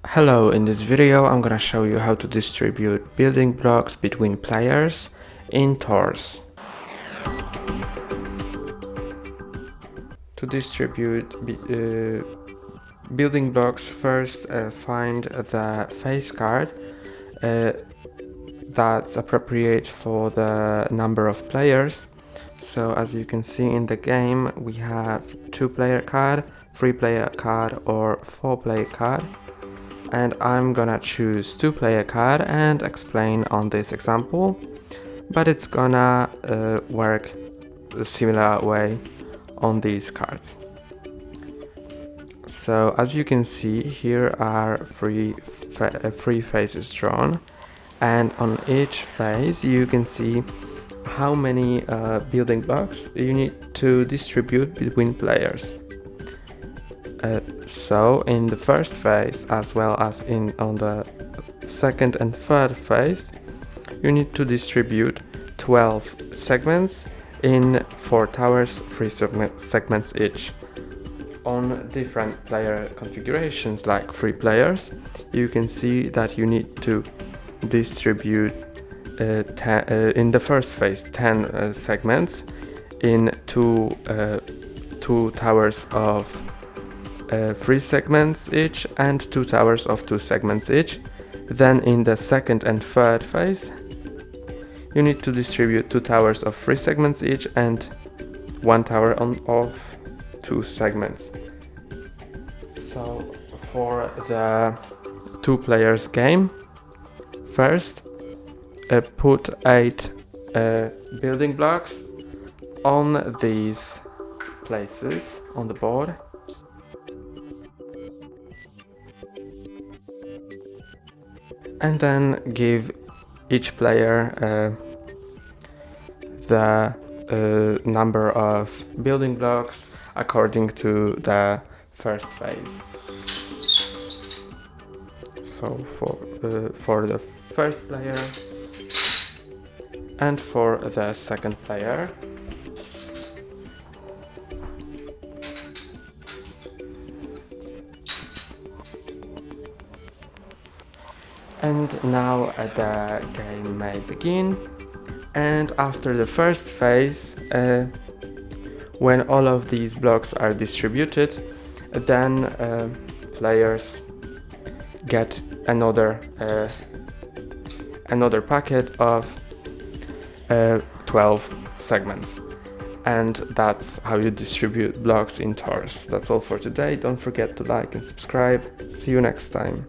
Hello, in this video I'm gonna show you how to distribute building blocks between players in Torres. To distribute building blocks, first find the face card that's appropriate for the number of players. So as you can see in the game, we have 2-player card, 3-player card or 4-player card. And I'm gonna choose 2-player card and explain on this example, but it's gonna work a similar way on these cards. So as you can see, here are three faces drawn, and on each face you can see how many building blocks you need to distribute between players. So in the first phase, as well as on the second and third phase, you need to distribute 12 segments in 4 towers, 3 segments each. On different player configurations, like 3 players, you can see that you need to distribute in the first phase 10 segments in two towers of 3 segments each and 2 towers of 2 segments each. Then in the second and third phase, you need to distribute 2 towers of 3 segments each and 1 tower of 2 segments. So for the 2 players game, first put 8 building blocks on these places on the board. And then give each player the number of building blocks according to the first phase. So for the first player and for the second player, and now the game may begin. And after the first phase, when all of these blocks are distributed, then players get another packet of 12 segments. And that's how you distribute blocks in Torres. That's all for today. Don't forget to like and subscribe. See you next time.